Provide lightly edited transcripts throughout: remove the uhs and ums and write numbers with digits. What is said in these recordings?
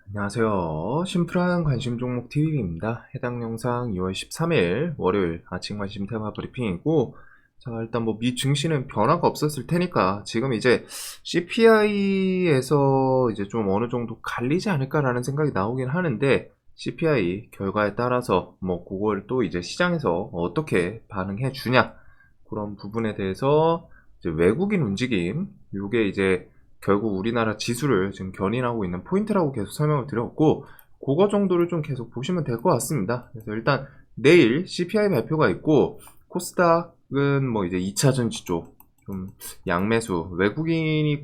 안녕하세요. 심플한 관심 종목 TV입니다. 해당 영상 2월 13일 월요일 아침 관심 테마 브리핑이고, 자, 일단 뭐 미 증시는 변화가 없었을 테니까 지금 이제 CPI에서 이제 좀 어느 정도 갈리지 않을까라는 생각이 나오긴 하는데, CPI 결과에 따라서 뭐 그걸 또 이제 시장에서 어떻게 반응해 주냐, 그런 부분에 대해서 이제 외국인 움직임, 요게 이제 결국 우리나라 지수를 지금 견인하고 있는 포인트라고 계속 설명을 드렸고, 그거 정도를 좀 계속 보시면 될 것 같습니다. 그래서 일단 내일 CPI 발표가 있고, 코스닥은 뭐 이제 2차전지 쪽 좀 양매수, 외국인이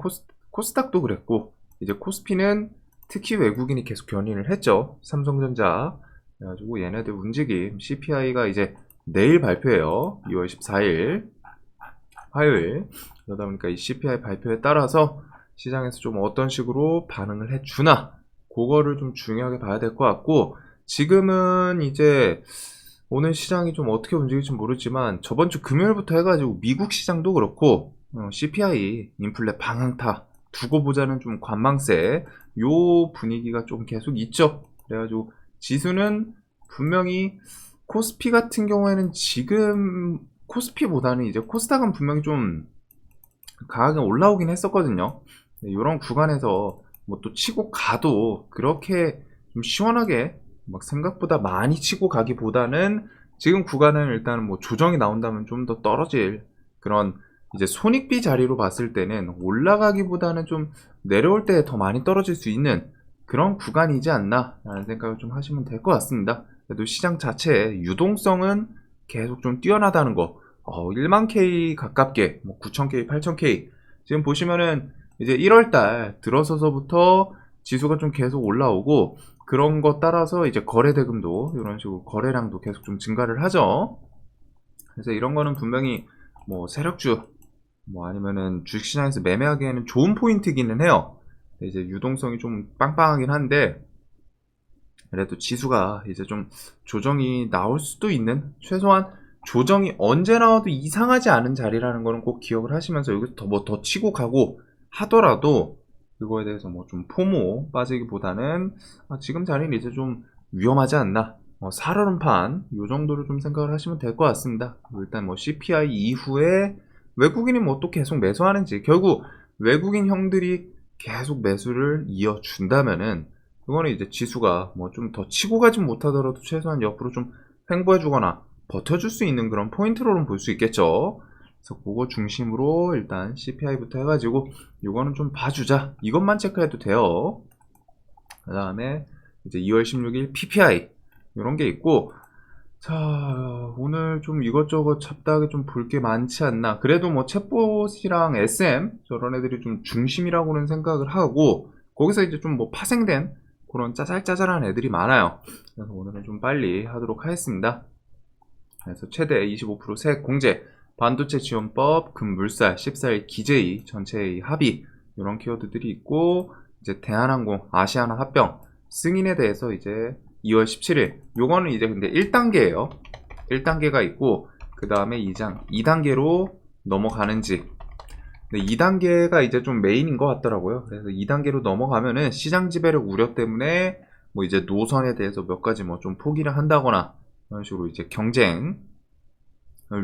코스닥도 그랬고, 이제 코스피는 특히 외국인이 계속 견인을 했죠. 삼성전자. 그래가지고 얘네들 움직임, CPI가 이제 내일 발표해요. 2월 14일 화요일. 그러다 보니까 이 CPI 발표에 따라서 시장에서 좀 어떤 식으로 반응을 해주나, 그거를 좀 중요하게 봐야 될 것 같고, 지금은 이제 오늘 시장이 좀 어떻게 움직일지 모르지만 저번 주 금요일부터 해가지고 미국 시장도 그렇고 CPI 인플레 방향타 두고 보자는 좀 관망세, 요 분위기가 좀 계속 있죠. 그래가지고 지수는 분명히 코스피 같은 경우에는 지금 코스피보다는 이제 코스닥은 분명히 좀 강하게 올라오긴 했었거든요. 이런 구간에서 뭐 또 치고 가도 그렇게 좀 시원하게 막 생각보다 많이 치고 가기보다는, 지금 구간은 일단 뭐 조정이 나온다면 좀 더 떨어질 그런, 이제 손익비 자리로 봤을 때는 올라가기보다는 좀 내려올 때 더 많이 떨어질 수 있는 그런 구간이지 않나 라는 생각을 좀 하시면 될 것 같습니다. 그래도 시장 자체의 유동성은 계속 좀 뛰어나다는 거, 1만 K 가깝게, 뭐 9천 K, 8천 K, 지금 보시면은 이제 1월달 들어서서부터 지수가 좀 계속 올라오고, 그런 거 따라서 이제 거래 대금도 이런 식으로 거래량도 계속 좀 증가를 하죠. 그래서 이런 거는 분명히 뭐 세력주, 뭐 아니면은 주식시장에서 매매하기에는 좋은 포인트기는 해요. 이제 유동성이 좀 빵빵하긴 한데, 그래도 지수가 이제 좀 조정이 나올 수도 있는, 최소한 조정이 언제 나와도 이상하지 않은 자리라는 거는 꼭 기억을 하시면서, 여기서 더 치고 가고 하더라도 그거에 대해서 뭐 좀 포모 빠지기보다는 지금 자리는 이제 좀 위험하지 않나, 살얼음판 요 정도로 좀 생각을 하시면 될 것 같습니다. 일단 뭐 CPI 이후에 외국인이 뭐 또 계속 매수하는지, 결국 외국인 형들이 계속 매수를 이어준다면은 그거는 이제 지수가 뭐 좀 더 치고 가진 못하더라도 최소한 옆으로 좀 횡보해주거나 버텨줄 수 있는 그런 포인트로는 볼 수 있겠죠. 그래서 그거 중심으로 일단 CPI부터 해가지고 이거는 좀 봐주자, 이것만 체크해도 돼요. 그 다음에 이제 2월 16일 PPI 이런 게 있고, 자, 오늘 좀 이것저것 잡다하게 좀 볼 게 많지 않나. 그래도 뭐 챗봇이랑 SM 저런 애들이 좀 중심이라고는 생각을 하고, 거기서 이제 좀 뭐 파생된 그런 짜잘짜잘한 애들이 많아요. 그래서 오늘은 좀 빨리 하도록 하겠습니다. 그래서 최대 25% 세액 공제, 반도체 지원법, 금물살, 14일 기재위, 전체의 합의, 이런 키워드들이 있고, 이제 대한항공, 아시아나 합병, 승인에 대해서 이제 2월 17일, 요거는 이제 근데 1단계예요. 1단계가 있고, 그 다음에 2단계로 넘어가는지. 근데 2단계가 이제 좀 메인인 것 같더라고요. 그래서 2단계로 넘어가면은 시장 지배력 우려 때문에 뭐 이제 노선에 대해서 몇 가지 뭐 좀 포기를 한다거나, 이런 식으로 이제 경쟁을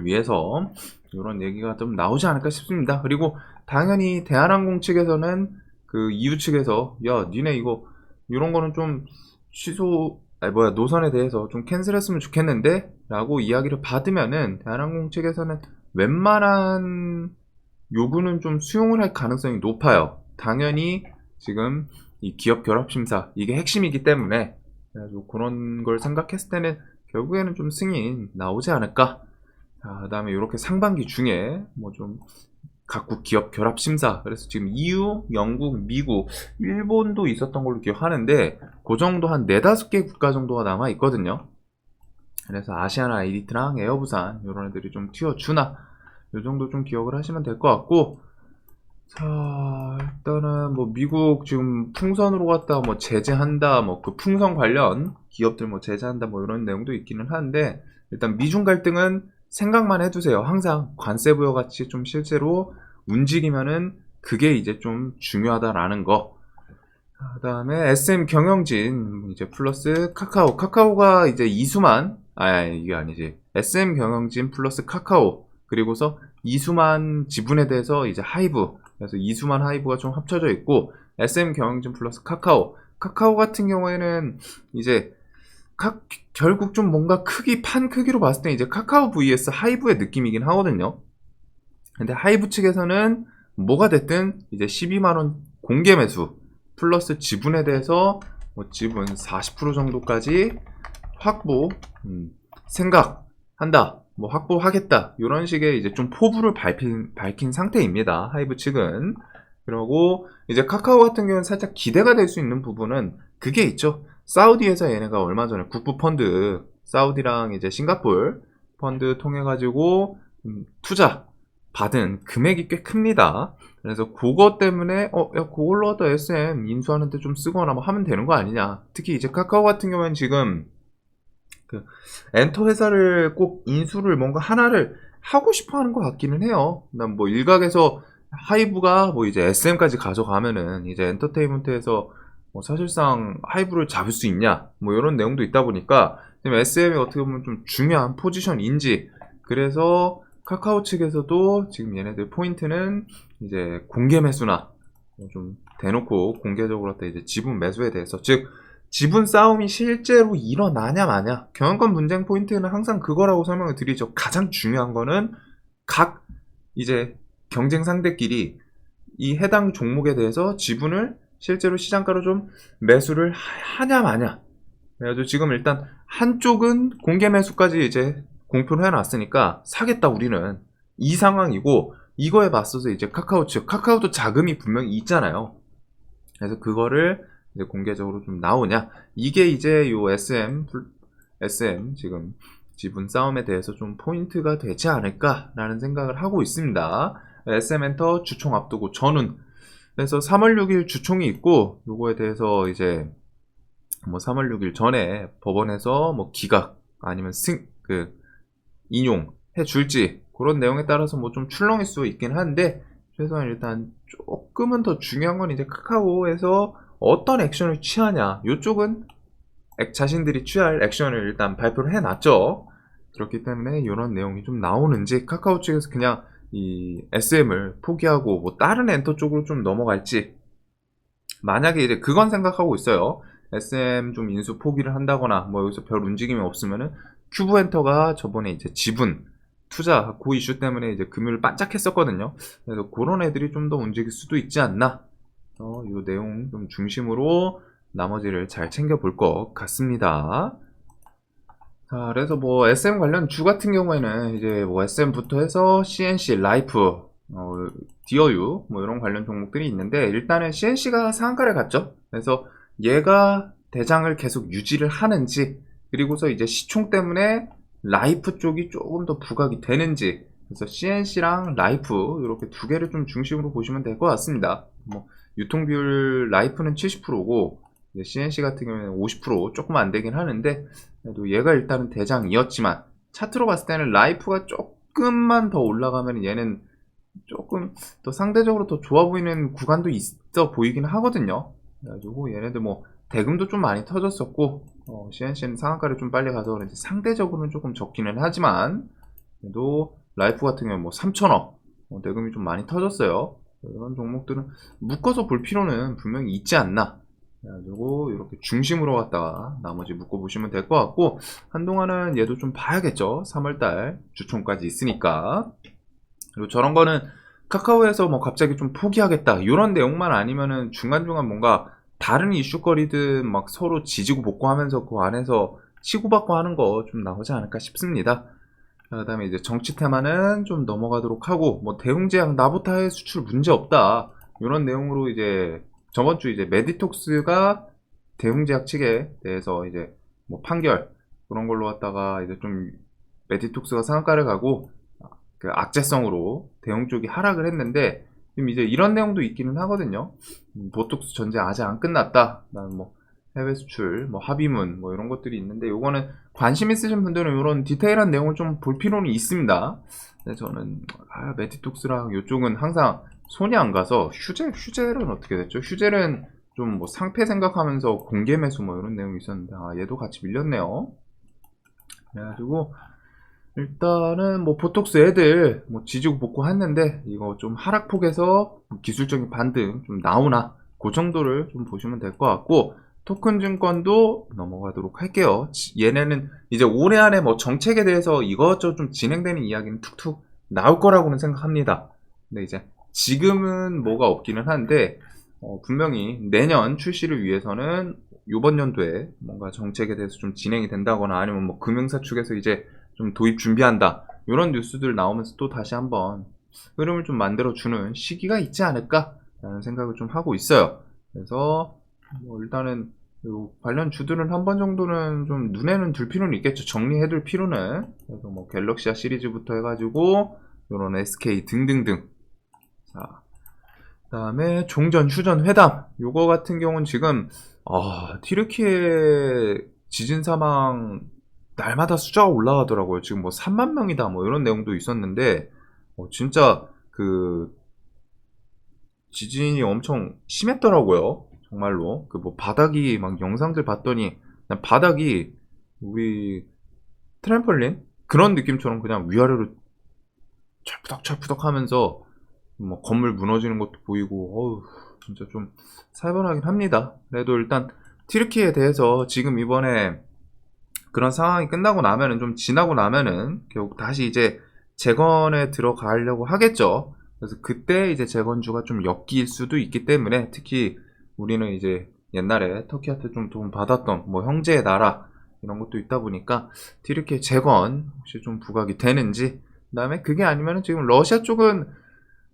위해서 이런 얘기가 좀 나오지 않을까 싶습니다. 그리고 당연히 대한항공 측에서는 그 EU 측에서 야, 니네 이거 이런 거는 좀 취소, 아니 뭐야, 노선에 대해서 좀 캔슬했으면 좋겠는데 라고 이야기를 받으면은 대한항공 측에서는 웬만한 요구는 좀 수용을 할 가능성이 높아요. 당연히 지금 이 기업 결합 심사 이게 핵심이기 때문에, 그래가지고 그런 걸 생각했을 때는 결국에는 좀 승인 나오지 않을까. 자, 그다음에 이렇게 상반기 중에 뭐 좀 각국 기업 결합 심사, 그래서 지금 EU, 영국, 미국, 일본도 있었던 걸로 기억하는데 그 정도 한 4-5개 국가 정도가 남아 있거든요. 그래서 아시아나 아이디트랑 에어부산 이런 애들이 좀 튀어주나, 이 정도 좀 기억을 하시면 될 것 같고, 자, 일단은 뭐 미국 지금 풍선으로 갔다 뭐 제재한다, 뭐 그 풍선 관련 기업들 뭐 제재한다, 뭐 이런 내용도 있기는 한데, 일단 미중 갈등은 생각만 해두세요. 항상 관세 부여 같이 좀 실제로 움직이면은 그게 이제 좀 중요하다라는 거. 그다음에 SM 경영진 이제 플러스 카카오. 카카오가 이제 이수만, 이게 아니지. SM 경영진 플러스 카카오. 그리고서 이수만 지분에 대해서 이제 하이브. 그래서 이수만 하이브가 좀 합쳐져 있고, SM 경영진 플러스 카카오. 카카오 같은 경우에는 이제 결국 좀 뭔가 판 크기로 봤을 때 이제 카카오 vs 하이브의 느낌이긴 하거든요. 근데 하이브 측에서는 뭐가 됐든 이제 12만원 공개 매수 플러스 지분에 대해서 뭐 지분 40% 정도까지 확보 생각한다, 뭐 확보하겠다, 이런 식의 이제 좀 포부를 밝힌 상태입니다. 하이브 측은. 그리고 이제 카카오 같은 경우는 살짝 기대가 될 수 있는 부분은 그게 있죠. 사우디에서 얘네가 얼마 전에 국부 펀드, 사우디랑 이제 싱가폴 펀드 통해 가지고 투자 받은 금액이 꽤 큽니다. 그래서 그것 때문에 야 그걸로 하다 SM 인수하는데 좀 쓰거나 뭐 하면 되는 거 아니냐. 특히 이제 카카오 같은 경우는 지금 그 엔터 회사를 꼭 인수를 뭔가 하나를 하고 싶어 하는 것 같기는 해요. 난 뭐 일각에서 하이브가 뭐 이제 SM까지 가져가면은 이제 엔터테인먼트에서 뭐 사실상 하이브를 잡을 수 있냐 뭐 이런 내용도 있다 보니까 지금 SM이 어떻게 보면 좀 중요한 포지션인지, 그래서 카카오 측에서도 지금 얘네들 포인트는 이제 공개 매수나 좀 대놓고 공개적으로 이제 지분 매수에 대해서, 즉 지분 싸움이 실제로 일어나냐 마냐. 경영권 분쟁 포인트는 항상 그거라고 설명을 드리죠. 가장 중요한 거는 각 이제 경쟁 상대끼리 이 해당 종목에 대해서 지분을 실제로 시장가로 좀 매수를 하냐 마냐. 그래가지고 지금 일단 한쪽은 공개 매수까지 이제 공표를 해놨으니까 사겠다 우리는, 이 상황이고, 이거에 맞서서 이제 카카오 측, 카카오도 자금이 분명히 있잖아요. 그래서 그거를 이제 공개적으로 좀 나오냐, 이게 이제 요 SM 지금 지분 싸움에 대해서 좀 포인트가 되지 않을까라는 생각을 하고 있습니다. SM엔터 주총 앞두고 전운, 그래서 3월 6일 주총이 있고, 요거에 대해서 이제 뭐 3월 6일 전에 법원에서 뭐 기각 아니면 인용해 줄지, 그런 내용에 따라서 뭐 좀 출렁일 수 있긴 한데, 최소한 일단 조금은 더 중요한 건 이제 카카오에서 어떤 액션을 취하냐, 요쪽은 자신들이 취할 액션을 일단 발표를 해놨죠. 그렇기 때문에 이런 내용이 좀 나오는지, 카카오 측에서 그냥 이 SM을 포기하고 뭐 다른 엔터 쪽으로 좀 넘어갈지, 만약에 이제 그건 생각하고 있어요. SM 좀 인수 포기를 한다거나 뭐 여기서 별 움직임이 없으면은 큐브 엔터가 저번에 이제 지분 투자 그 이슈 때문에 이제 금요일 반짝했었거든요. 그래서 그런 애들이 좀 더 움직일 수도 있지 않나. 이 내용 좀 중심으로 나머지를 잘 챙겨볼 것 같습니다. 자, 그래서 뭐 SM 관련 주 같은 경우에는 이제 뭐 SM부터 해서 CNC, 라이프, 디어유 뭐 이런 관련 종목들이 있는데, 일단은 CNC가 상한가를 갔죠. 그래서 얘가 대장을 계속 유지를 하는지, 그리고서 이제 시총 때문에 라이프 쪽이 조금 더 부각이 되는지, 그래서 CNC랑 라이프 이렇게 두 개를 좀 중심으로 보시면 될 것 같습니다. 뭐 유통 비율 라이프는 70%고 CNC 같은 경우에는 50% 조금 안 되긴 하는데, 그래도 얘가 일단은 대장이었지만 차트로 봤을 때는 라이프가 조금만 더 올라가면 얘는 조금 더 상대적으로 더 좋아 보이는 구간도 있어 보이긴 하거든요. 그래가지고 얘네들 뭐 대금도 좀 많이 터졌었고, CNC는 상한가를 좀 빨리 가서 그런지 상대적으로는 조금 적기는 하지만, 그래도 라이프 같은 경우는 뭐 3천억 대금이 좀 많이 터졌어요. 이런 종목들은 묶어서 볼 필요는 분명히 있지 않나. 그래가지고 이렇게 중심으로 갔다가 나머지 묶어보시면 될 것 같고, 한동안은 얘도 좀 봐야겠죠. 3월달 주총까지 있으니까. 그리고 저런 거는 카카오에서 뭐 갑자기 좀 포기하겠다 이런 내용만 아니면은 중간중간 뭔가 다른 이슈거리든 막 서로 지지고 볶고하면서 그 안에서 치고받고 하는 거 좀 나오지 않을까 싶습니다. 그 다음에 이제 정치 테마는 좀 넘어가도록 하고, 뭐 대웅제약 나부타의 수출 문제 없다 이런 내용으로 이제 저번 주 이제 메디톡스가 대웅제약 측에 대해서 이제 뭐 판결 그런 걸로 갖다가 이제 좀 메디톡스가 상한가를 가고 그 악재성으로 대웅 쪽이 하락을 했는데, 지금 이제 이런 내용도 있기는 하거든요. 보톡스 전쟁 아직 안 끝났다. 난 뭐 해외 수출, 뭐 합의문, 뭐 이런 것들이 있는데, 요거는 관심 있으신 분들은 이런 디테일한 내용을 좀 볼 필요는 있습니다. 근데 저는 메디톡스랑 이쪽은 항상 손이 안 가서, 휴젤은 어떻게 됐죠? 휴젤은 좀 뭐 상패 생각하면서 공개 매수 뭐 이런 내용이 있었는데, 얘도 같이 밀렸네요. 그래가지고 일단은 뭐 보톡스 애들 뭐 지지고 복구했는데, 이거 좀 하락폭에서 기술적인 반등 좀 나오나, 그 정도를 좀 보시면 될 것 같고, 토큰 증권도 넘어가도록 할게요. 얘네는 이제 올해 안에 뭐 정책에 대해서 이것저것 좀 진행되는 이야기는 툭툭 나올 거라고는 생각합니다. 근데 이제 지금은 뭐가 없기는 한데, 분명히 내년 출시를 위해서는 이번 연도에 뭔가 정책에 대해서 좀 진행이 된다거나, 아니면 뭐 금융사 측에서 이제 좀 도입 준비한다, 이런 뉴스들 나오면서 또 다시 한번 흐름을 좀 만들어주는 시기가 있지 않을까라는 생각을 좀 하고 있어요. 그래서 뭐 일단은 요 관련 주들은 한 번 정도는 좀 눈에는 둘 필요는 있겠죠. 정리해둘 필요는. 그래서 뭐 갤럭시아 시리즈부터 해가지고 요런 SK 등등등. 자, 그다음에 종전 휴전 회담, 요거 같은 경우는 지금 튀르키예 지진 사망 날마다 숫자가 올라가더라고요. 지금 뭐 3만 명이다 뭐 이런 내용도 있었는데, 진짜 그 지진이 엄청 심했더라고요. 정말로. 그 뭐 바닥이 막 영상들 봤더니 그냥 바닥이 우리 트램펄린 그런 느낌처럼 그냥 위아래로 철푸덕철푸덕 하면서 뭐 건물 무너지는 것도 보이고, 진짜 좀 살벌하긴 합니다. 그래도 일단 튀르키예에 대해서 지금 이번에 그런 상황이 끝나고 나면은, 좀 지나고 나면은 결국 다시 이제 재건에 들어가려고 하겠죠. 그래서 그때 이제 재건주가 좀 엮일 수도 있기 때문에, 특히 우리는 이제 옛날에 터키한테 좀 도움 받았던 뭐 형제의 나라 이런 것도 있다 보니까 튀르키예 재건 혹시 좀 부각이 되는지, 그다음에 그게 아니면은 지금 러시아 쪽은,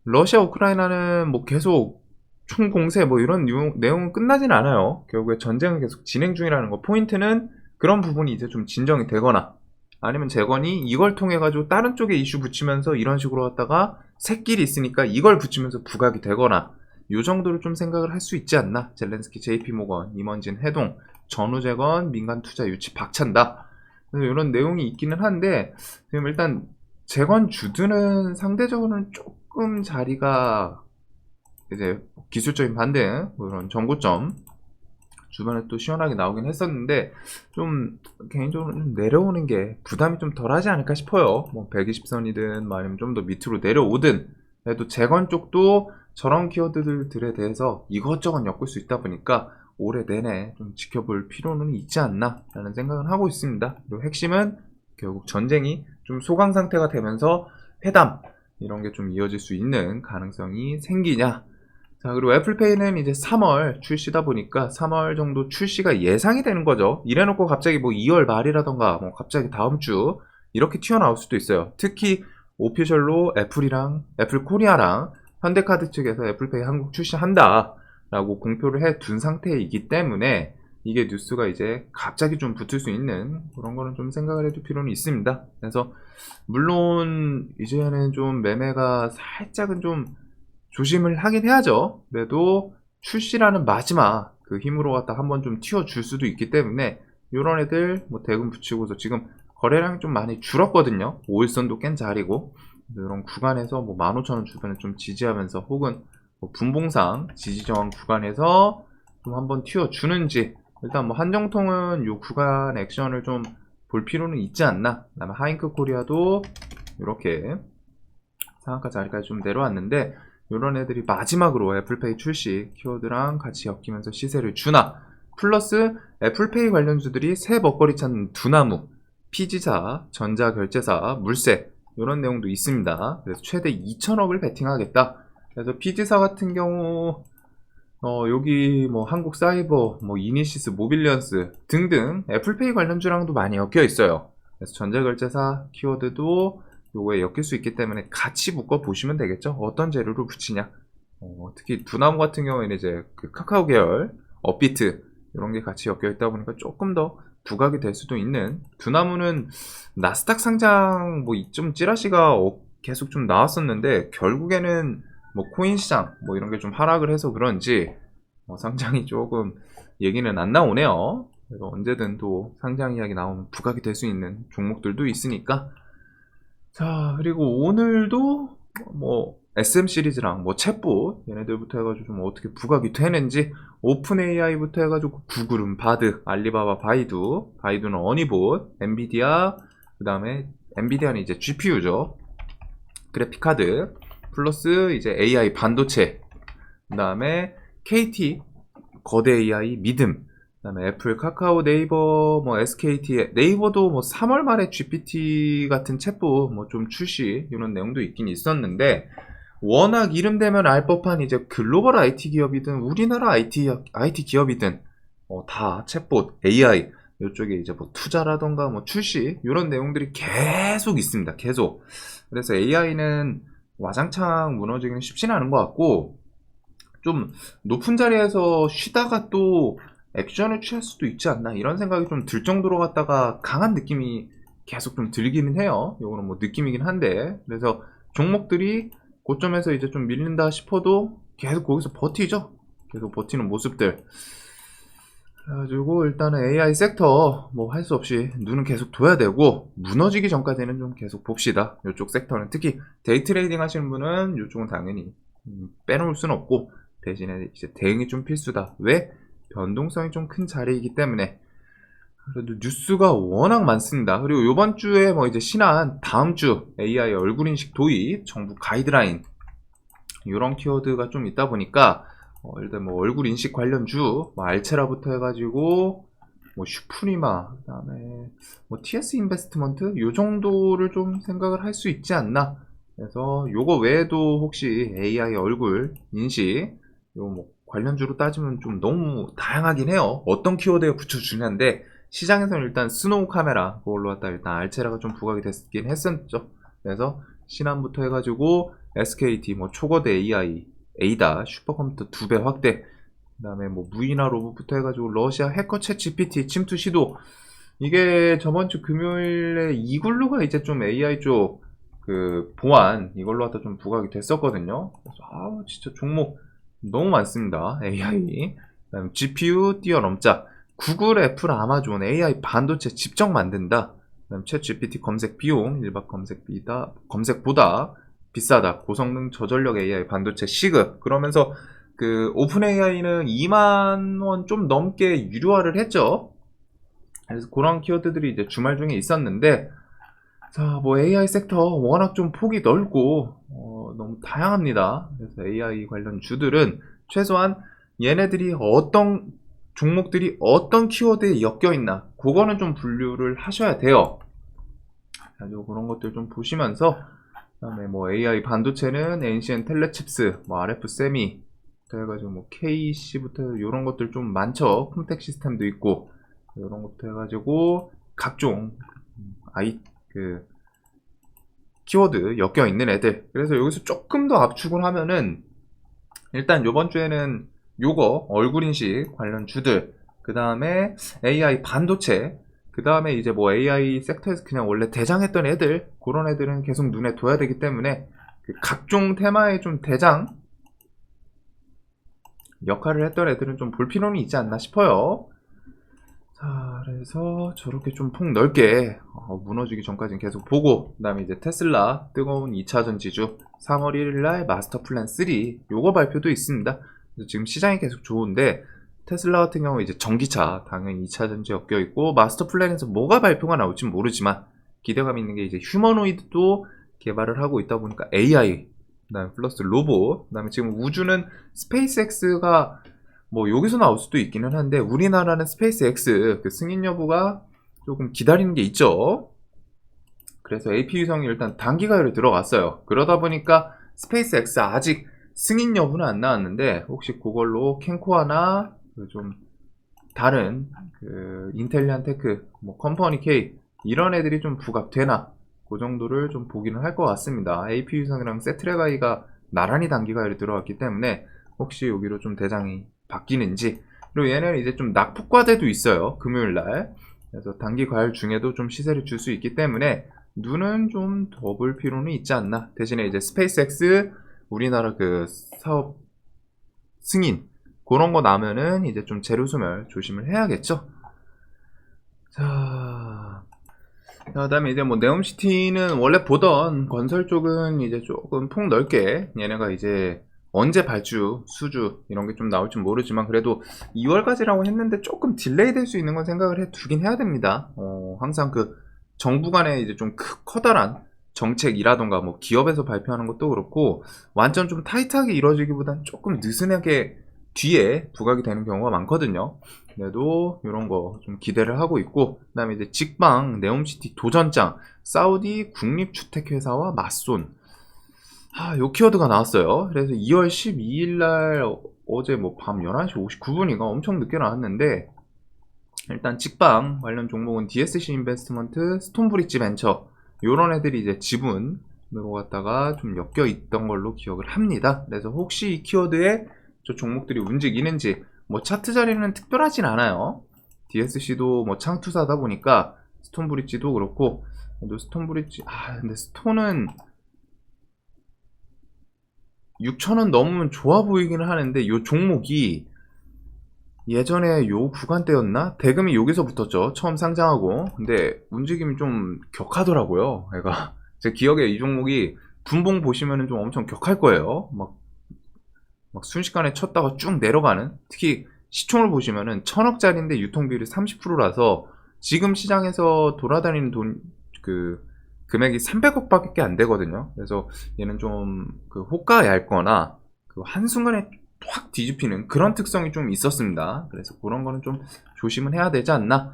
러시아 우크라이나는 뭐 계속 총공세 뭐 이런 내용은 끝나진 않아요. 결국에 전쟁은 계속 진행 중이라는 거. 포인트는 그런 부분이 이제 좀 진정이 되거나, 아니면 재건이 이걸 통해 가지고 다른 쪽에 이슈 붙이면서 이런 식으로 하다가 새끼리 있으니까 이걸 붙이면서 부각이 되거나, 요 정도로 좀 생각을 할 수 있지 않나. 젤렌스키, JP모건, 임원진 해동, 전후재건, 민간 투자 유치 박찬다. 그래서 이런 내용이 있기는 한데, 지금 일단 재건 주드는 상대적으로는 조금 자리가 이제 기술적인 반등, 뭐 이런 정고점 주변에 또 시원하게 나오긴 했었는데, 좀 개인적으로 좀 내려오는 게 부담이 좀 덜하지 않을까 싶어요. 뭐 120선이든 아니면 좀 더 밑으로 내려오든, 그래도 재건 쪽도 저런 키워드들에 대해서 이것저것 엮을 수 있다 보니까 올해 내내 좀 지켜볼 필요는 있지 않나 라는 생각을 하고 있습니다. 그리고 핵심은 결국 전쟁이 좀 소강 상태가 되면서 회담 이런 게 좀 이어질 수 있는 가능성이 생기냐. 자, 그리고 애플페이는 이제 3월 출시다 보니까 3월 정도 출시가 예상이 되는 거죠. 이래놓고 갑자기 뭐 2월 말이라던가 뭐 갑자기 다음 주 이렇게 튀어나올 수도 있어요. 특히 오피셜로 애플 코리아랑 현대카드 측에서 애플페이 한국 출시한다 라고 공표를 해 둔 상태이기 때문에, 이게 뉴스가 이제 갑자기 좀 붙을 수 있는 그런 거는 좀 생각을 해둘 필요는 있습니다. 그래서 물론 이제는 좀 매매가 살짝은 좀 조심을 하긴 해야죠. 그래도 출시라는 마지막 그 힘으로 갖다 한번 좀 튀어줄 수도 있기 때문에, 요런 애들 뭐 대금 붙이고서 지금 거래량이 좀 많이 줄었거든요. 5일선도 깬 자리고, 이런 구간에서 뭐 15,000원 주변에 좀 지지하면서, 혹은 뭐 분봉상 지지 저항 구간에서 좀 한번 튀어주는지, 일단 뭐 한정통은 요 구간 액션을 좀 볼 필요는 있지 않나. 그다음에 하잉크 코리아도 이렇게 상한가 자리까지 좀 내려왔는데, 이런 애들이 마지막으로 애플페이 출시 키워드랑 같이 엮이면서 시세를 주나, 플러스 애플페이 관련주들이 새 먹거리 찾는 두나무, 피지사, 전자결제사, 물세 이런 내용도 있습니다. 그래서 최대 2,000억을 베팅하겠다. 그래서 피지사 같은 경우 여기 뭐 한국사이버, 뭐 이니시스, 모빌리언스 등등 애플페이 관련주랑도 많이 엮여 있어요. 그래서 전자결제사 키워드도 요거에 엮일 수 있기 때문에 같이 묶어 보시면 되겠죠. 어떤 재료로 붙이냐. 특히 두나무 같은 경우에는 이제 그 카카오 계열, 업비트 이런 게 같이 엮여 있다 보니까 조금 더 부각이 될 수도 있는. 두나무는 나스닥 상장 뭐 좀 찌라시가 계속 좀 나왔었는데, 결국에는 뭐 코인 시장 뭐 이런 게 좀 하락을 해서 그런지 상장이 조금 얘기는 안 나오네요. 그래서 언제든 또 상장 이야기 나오면 부각이 될 수 있는 종목들도 있으니까. 자, 그리고 오늘도 뭐 SM 시리즈랑 뭐 챗봇 얘네들부터 해가지고 좀 어떻게 부각이 되는지, 오픈 AI부터 해가지고 구글은 바드, 알리바바 바이두, 바이두는 어니봇, 엔비디아, 그 다음에 엔비디아는 이제 GPU죠. 그래픽 카드 플러스 이제 AI 반도체, 그 다음에 KT 거대 AI 믿음, 그 다음에 애플, 카카오, 네이버, 뭐 SKT, 네이버도 뭐 3월 말에 GPT 같은 챗봇 뭐 좀 출시 이런 내용도 있긴 있었는데, 워낙 이름 되면 알 법한 이제 글로벌 IT 기업이든 우리나라 IT 기업이든 다 챗봇, AI 이쪽에 이제 뭐 투자라던가 뭐 출시 이런 내용들이 계속 있습니다. 계속. 그래서 AI는 와장창 무너지기는 쉽지는 않은 것 같고, 좀 높은 자리에서 쉬다가 또 액션을 취할 수도 있지 않나 이런 생각이 좀 들 정도로 갖다가 강한 느낌이 계속 좀 들기는 해요. 요거는 뭐 느낌이긴 한데, 그래서 종목들이 고점에서 이제 좀 밀린다 싶어도 계속 거기서 버티죠. 계속 버티는 모습들. 그래가지고 일단은 AI 섹터 뭐 할 수 없이 눈은 계속 둬야 되고, 무너지기 전까지는 좀 계속 봅시다. 이쪽 섹터는 특히 데이 트레이딩 하시는 분은 이쪽은 당연히 빼놓을 수는 없고, 대신에 이제 대응이 좀 필수다. 왜? 변동성이 좀 큰 자리이기 때문에. 그래도 뉴스가 워낙 많습니다. 그리고 이번 주에 뭐 이제 신한 다음 주 AI 얼굴 인식 도입, 정부 가이드라인 이런 키워드가 좀 있다 보니까 일단 뭐 얼굴 인식 관련주, 뭐 알체라부터 해가지고 뭐 슈프리마, 그다음에 뭐 TS 인베스트먼트 요 정도를 좀 생각을 할 수 있지 않나. 그래서 요거 외에도 혹시 AI 얼굴 인식 요 뭐 관련주로 따지면 좀 너무 다양하긴 해요. 어떤 키워드에 붙여주냐인데, 시장에서는 일단 스노우 카메라 그걸로 갖다 일단 알체라가 좀 부각이 됐긴 했었죠. 그래서 신한부터 해가지고 SKT 뭐 초거대 AI, 에이다 슈퍼컴퓨터 2배 확대, 그 다음에 뭐 무이나 로봇부터 해가지고 러시아 해커 챗 GPT 침투 시도. 이게 저번 주 금요일에 이글루가 이제 좀 AI 쪽 그 보안 이걸로 갖다 좀 부각이 됐었거든요. 그래서 진짜 종목 너무 많습니다. AI. 그다음 GPU 뛰어넘자. 구글, 애플, 아마존 AI 반도체 직접 만든다. 그다음 챗 GPT 검색 비용 일반 검색보다 비싸다. 고성능 저전력 AI 반도체 시급. 그러면서 그 오픈 AI는 2만 원 좀 넘게 유료화를 했죠. 그래서 그런 키워드들이 이제 주말 중에 있었는데, 자, 뭐 AI 섹터 워낙 좀 폭이 넓고 너무 다양합니다. 그래서 AI 관련 주들은 최소한 얘네들이 어떤 종목들이 어떤 키워드에 엮여 있나 그거는 좀 분류를 하셔야 돼요. 그래서 그런 것들 좀 보시면서, 그다음에 뭐 AI 반도체는 NCN 텔레칩스, 뭐 RF 세미, 해가지고 뭐 KC부터 이런 것들 좀 많죠. 컴텍 시스템도 있고 이런 것부터 해가지고 각종 그 키워드 엮여 있는 애들. 그래서 여기서 조금 더 압축을 하면은, 일단 요번 주에는 요거 얼굴 인식 관련 주들, 그 다음에 AI 반도체, 그 다음에 이제 뭐 AI 섹터에서 그냥 원래 대장했던 애들, 그런 애들은 계속 눈에 둬야 되기 때문에 그 각종 테마의 좀 대장 역할을 했던 애들은 좀 볼 필요는 있지 않나 싶어요. 자, 그래서 저렇게 좀 폭 넓게 무너지기 전까지는 계속 보고, 그 다음에 이제 테슬라 뜨거운 2차전 지주 3월 1일날 마스터 플랜 3 요거 발표도 있습니다. 그래서 지금 시장이 계속 좋은데, 테슬라 같은 경우 이제 전기차 당연히 2차전지 엮여 있고, 마스터 플랜에서 뭐가 발표가 나올지 모르지만 기대감 있는 게 이제 휴머노이드도 개발을 하고 있다 보니까 AI, 그다음에 플러스 로봇, 그다음에 지금 우주는 스페이스X가 뭐 여기서 나올 수도 있기는 한데, 우리나라는 스페이스X 그 승인 여부가 조금 기다리는 게 있죠. 그래서 AP 위성이 일단 단기 가열에 들어갔어요. 그러다 보니까 스페이스X 아직 승인 여부는 안 나왔는데, 혹시 그걸로 캔코아나 좀 다른 그 인텔리안 테크, 뭐 컴퍼니 K 이런 애들이 좀 부각되나, 그 정도를 좀 보기는 할 것 같습니다. AP 위성이랑 세트레가이가 나란히 단기 가열에 들어왔기 때문에 혹시 여기로 좀 대장이 바뀌는지. 그리고 얘네는 이제 좀 낙폭과대도 있어요, 금요일날. 그래서 단기 과열 중에도 좀 시세를 줄 수 있기 때문에 눈은 좀 더 볼 필요는 있지 않나. 대신에 이제 스페이스X 우리나라 그 사업 승인 그런 거 나면은 이제 좀 재료 소멸 조심을 해야겠죠. 자, 그다음에 이제 뭐 네옴시티는 원래 보던 건설 쪽은 이제 조금 폭넓게 얘네가 이제 언제 발주, 수주 이런 게 좀 나올지 모르지만 그래도 2월까지라고 했는데 조금 딜레이 될 수 있는 건 생각을 해 두긴 해야 됩니다. 항상 그 정부 간에 이제 좀 커다란 정책이라던가 뭐 기업에서 발표하는 것도 그렇고 완전 좀 타이트하게 이루어지기보단 조금 느슨하게 뒤에 부각이 되는 경우가 많거든요. 그래도 이런 거 좀 기대를 하고 있고, 그 다음에 이제 직방 네옴시티 도전장 사우디 국립주택회사와 맞손, 요 키워드가 나왔어요. 그래서 2월 12일 날 어제 뭐 밤 11시 59분인가 엄청 늦게 나왔는데, 일단 직방 관련 종목은 DSC 인베스트먼트, 스톤브릿지 벤처 요런 애들이 이제 지분으로 갖다가 좀 엮여 있던 걸로 기억을 합니다. 그래서 혹시 이 키워드에 저 종목들이 움직이는지, 뭐 차트 자리는 특별하진 않아요. DSC도 뭐 창투사다 보니까 스톤브릿지도 그렇고, 스톤브릿지 근데 스톤은 6,000원 넘으면 좋아 보이기는 하는데 요 종목이 예전에 요 구간대였나? 대금이 여기서 붙었죠. 처음 상장하고. 근데 움직임이 좀 격하더라고요. 얘가 제 기억에 이 종목이 분봉 보시면은 좀 엄청 격할 거예요. 막 순식간에 쳤다가 쭉 내려가는. 특히 시총을 보시면은 1,000억짜리인데 유통비율이 30%라서 지금 시장에서 돌아다니는 금액이 300억밖에 안 되거든요. 그래서 얘는 좀 그 호가 얇거나 그 한순간에 확 뒤집히는 그런 특성이 좀 있었습니다. 그래서 그런 거는 좀 조심은 해야 되지 않나.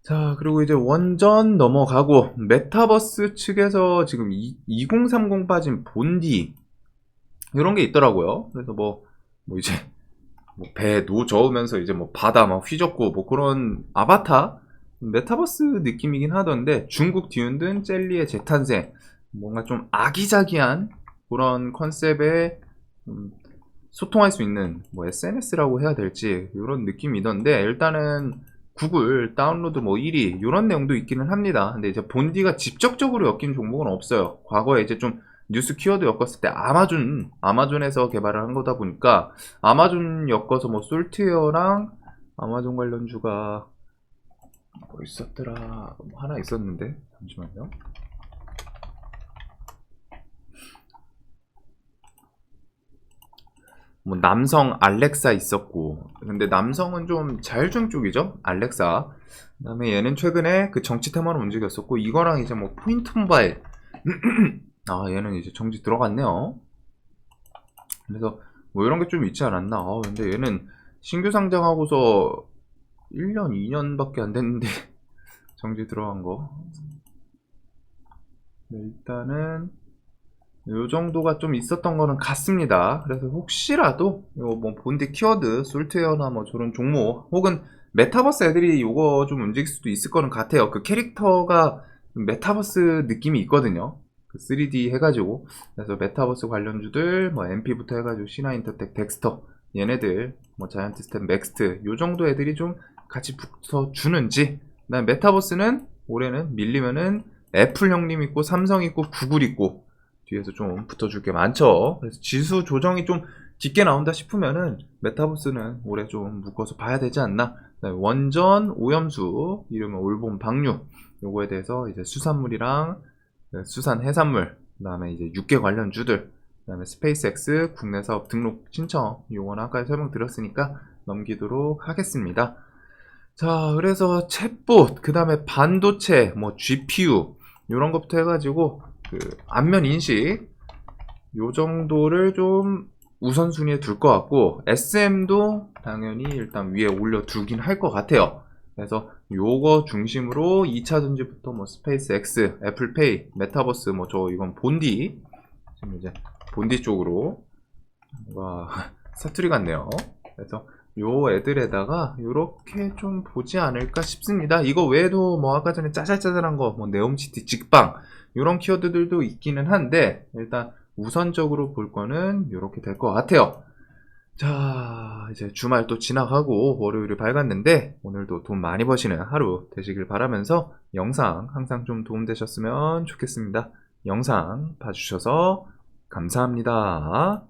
자, 그리고 이제 원전 넘어가고 메타버스 측에서 지금 2030 빠진 본디 이런 게 있더라고요. 그래서 뭐 이제 뭐 배 노저으면서 이제 뭐 바다 막 휘젓고 뭐 그런 아바타 메타버스 느낌이긴 하던데, 중국 뒤흔든 젤리의 재탄생, 뭔가 좀 아기자기한 그런 컨셉의 소통할 수 있는 뭐 SNS라고 해야 될지 이런 느낌이던데, 일단은 구글 다운로드 뭐 1위 이런 내용도 있기는 합니다. 근데 이제 본디가 직접적으로 엮인 종목은 없어요. 과거에 이제 좀 뉴스 키워드 엮었을 때 아마존에서 개발을 한 거다 보니까 아마존 엮어서 뭐 솔트웨어랑 아마존 관련주가 뭐 있었더라, 뭐 하나 있었는데 잠시만요. 뭐 남성 알렉사 있었고, 근데 남성은 좀 자율주행 쪽이죠, 알렉사. 그다음에 얘는 최근에 그 정치 테마로 움직였었고, 이거랑 이제 뭐 포인트 모바일 얘는 이제 정지 들어갔네요. 그래서 뭐 이런 게 좀 있지 않았나. 근데 얘는 신규 상장하고서 1년 2년밖에 안 됐는데 정지 들어간 거. 네, 일단은 요 정도가 좀 있었던 거는 같습니다. 그래서 혹시라도 요 뭐 본디 키워드, 솔트웨어나 뭐 저런 종목, 혹은 메타버스 애들이 요거 좀 움직일 수도 있을 거는 같아요. 그 캐릭터가 메타버스 느낌이 있거든요. 그 3D 해가지고. 그래서 메타버스 관련주들, 뭐 MP부터 해가지고 시나인터텍, 덱스터, 얘네들, 뭐 자이언트 스텝, 맥스트, 요 정도 애들이 좀 같이 붙어주는지. 그다음 메타버스는 올해는 밀리면은 애플 형님 있고, 삼성 있고, 구글 있고, 뒤에서 좀 붙어줄 게 많죠. 그래서 지수 조정이 좀 깊게 나온다 싶으면은 메타버스는 올해 좀 묶어서 봐야 되지 않나. 원전, 오염수, 이러면 올봄 방류, 요거에 대해서 이제 수산물이랑 수산 해산물, 그 다음에 이제 육계 관련주들, 그 다음에 스페이스X 국내 사업 등록 신청, 요거는 아까 설명드렸으니까 넘기도록 하겠습니다. 자, 그래서 챗봇, 그 다음에 반도체, 뭐 GPU 요런 것부터 해가지고 그 안면 인식 요 정도를 좀 우선순위에 둘 것 같고, SM도 당연히 일단 위에 올려두긴 할 것 같아요. 그래서 요거 중심으로 2차 전지부터 뭐 스페이스 X, 애플페이, 메타버스, 뭐 저 이건 본디, 지금 이제 본디 쪽으로 사투리 같네요. 그래서 요 애들에다가 요렇게 좀 보지 않을까 싶습니다. 이거 외에도 뭐 아까 전에 짜잘짜잘한 거, 뭐 네옴시티, 직방 요런 키워드들도 있기는 한데, 일단 우선적으로 볼 거는 요렇게 될 것 같아요. 자, 이제 주말 또 지나가고 월요일이 밝았는데 오늘도 돈 많이 버시는 하루 되시길 바라면서, 영상 항상 좀 도움되셨으면 좋겠습니다. 영상 봐주셔서 감사합니다.